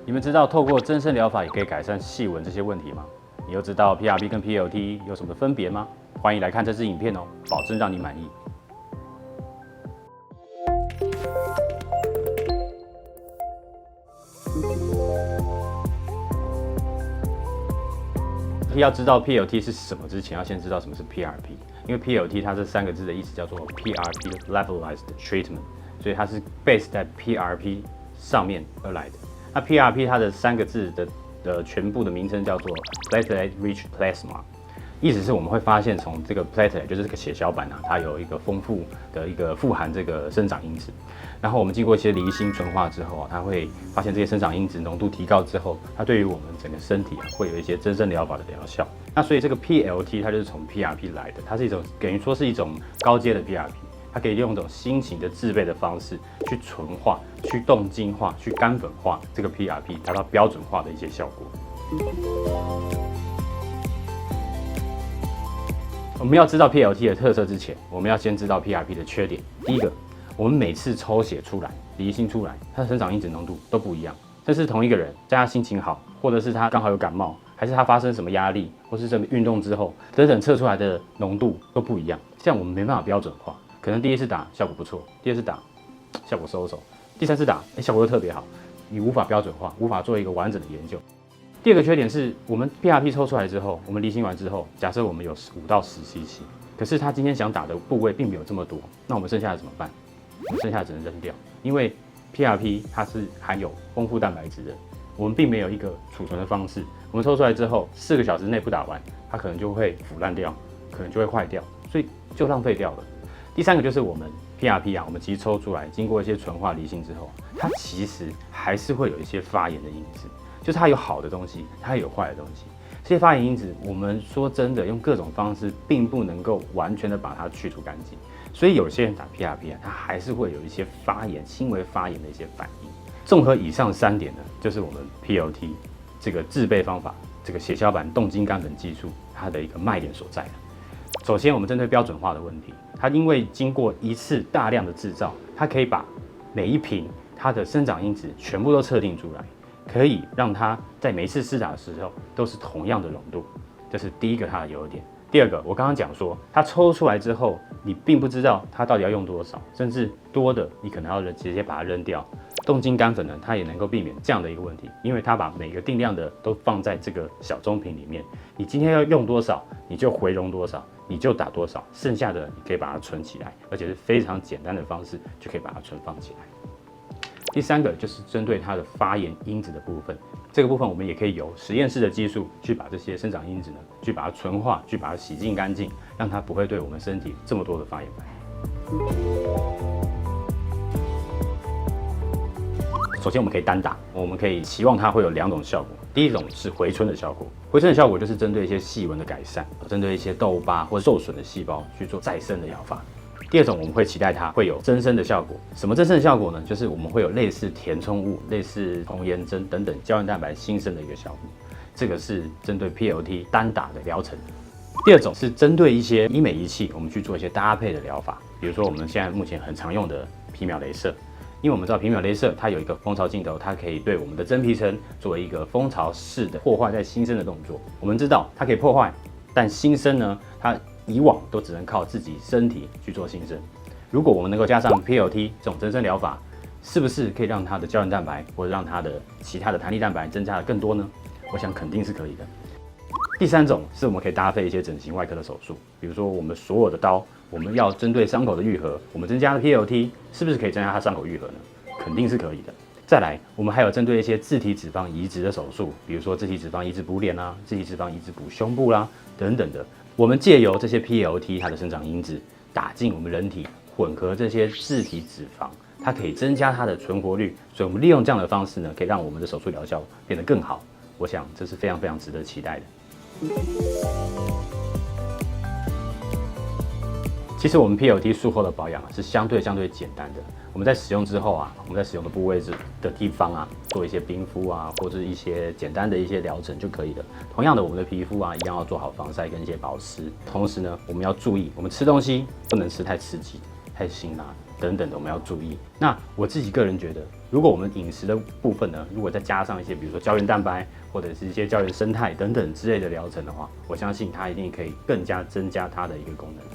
你们知道透过增生疗法也可以改善细纹这些问题吗？你又知道 PRP 跟 PLT 有什么分别吗？欢迎来看这支影片哦，保证让你满意。要知道 PLT 是什么之前，要先知道什么是 PRP， 因为 PLT 它这3个字的意思叫做 PRP Levelized Treatment， 所以它是 base 在 PRP 上面而来的。那 PRP 它的3个字的全部的名称叫做 Platelet Rich Plasma， 意思是我们会发现从这个 platelet 就是这个血小板啊，它有一个丰富的一个富含这个生长因子。然后我们经过一些离心纯化之后啊，它会发现这些生长因子浓度提高之后，它对于我们整个身体啊会有一些增生疗法的疗效。那所以这个 PLT 它就是从 PRP 来的，它是一种等于说是一种高阶的 PRP， 它可以用一种新型的制备的方式去纯化、去冻晶化、去干粉化这个 PRP， 达到标准化的一些效果。我们要知道 PLT 的特色之前，我们要先知道 PRP 的缺点。第一个，我们每次抽血出来、离心出来，它的生长因子浓度都不一样。这是同一个人，在他心情好，或者是他刚好有感冒，还是他发生什么压力，或是这运动之后，等等测出来的浓度都不一样。这样我们没办法标准化，可能第一次打效果不错，第二次打效果收手，第三次打效果又特别好，你无法标准化，无法做一个完整的研究。第二个缺点是我们 PRP 抽出来之后，我们离心完之后，假设我们有5到10 cc， 可是他今天想打的部位并没有这么多，那我们剩下的怎么办？我们剩下的只能扔掉，因为 PRP 它是含有丰富蛋白质的，我们并没有一个储存的方式。我们抽出来之后，4个小时内不打完，它可能就会腐烂掉，可能就会坏掉，所以就浪费掉了。第三个就是我们 PRP 啊，我们其实抽出来，经过一些纯化离心之后，它其实还是会有一些发炎的因子。就是它有好的东西，它也有坏的东西。这些发炎因子，我们说真的，用各种方式并不能够完全的把它去除干净。所以有些人打 PRP 啊，它还是会有一些发炎、轻微发炎的一些反应。综合以上3点呢，就是我们 PLT 这个制备方法，这个血小板冻晶干粉技术它的一个卖点所在。首先，我们针对标准化的问题，它因为经过一次大量的制造，它可以把每一瓶它的生长因子全部都测定出来。可以让它在每一次施打的时候都是同样的浓度，这是第一个它的优点。第二个，我刚刚讲说，它抽出来之后，你并不知道它到底要用多少，甚至多的你可能要直接把它扔掉。冻晶干粉呢，它也能够避免这样的一个问题，因为它把每个定量的都放在这个小中瓶里面，你今天要用多少，你就回溶多少，你就打多少，剩下的你可以把它存起来，而且是非常简单的方式就可以把它存放起来。第三个就是针对它的发炎因子的部分，这个部分我们也可以由实验室的技术去把这些生长因子呢，去把它纯化，去把它洗净干净，让它不会对我们身体这么多的发炎反应。首先我们可以单打，我们可以期望它会有2种效果。第一种是回春的效果，回春的效果就是针对一些细纹的改善，针对一些痘疤或受损的细胞去做再生的疗法。第二种，我们会期待它会有增生的效果。什么增生的效果呢？就是我们会有类似填充物、类似童颜针等等胶原蛋白新生的一个效果。这个是针对 PLT 单打的疗程。第二种是针对一些医美仪器，我们去做一些搭配的疗法。比如说我们现在目前很常用的皮秒雷射，因为我们知道皮秒雷射它有一个蜂巢镜头，它可以对我们的真皮层作为一个蜂巢式的破坏在新生的动作。我们知道它可以破坏，但新生呢，它以往都只能靠自己身体去做新生。如果我们能够加上 PLT 这种增生疗法，是不是可以让它的胶原蛋白或者让它的其他的弹力蛋白增加的更多呢？我想肯定是可以的。第三种是我们可以搭配一些整形外科的手术，比如说我们所有的刀，我们要针对伤口的愈合，我们增加了 PLT， 是不是可以增加它伤口愈合呢？肯定是可以的。再来，我们还有针对一些自体脂肪移植的手术，比如说自体脂肪移植补脸啦，自体脂肪移植补胸部啦等等的。我们借由这些 PLT 它的生长因子打进我们人体，混合这些自体脂肪，它可以增加它的存活率。所以我们利用这样的方式呢，可以让我们的手术疗效变得更好。我想这是非常非常值得期待的。其实我们 PLT 术后的保养是相对简单的。我们在使用之后啊，我们在使用的部位的地方啊，做一些冰敷啊，或者一些简单的一些疗程就可以了。同样的，我们的皮肤啊，一样要做好防晒跟一些保湿。同时呢，我们要注意，我们吃东西不能吃太刺激、太辛辣的。等等的，我们要注意。那我自己个人觉得，如果我们饮食的部分呢，如果再加上一些比如说胶原蛋白或者是一些胶原生态等等之类的疗程的话，我相信它一定可以更加增加它的一个功能。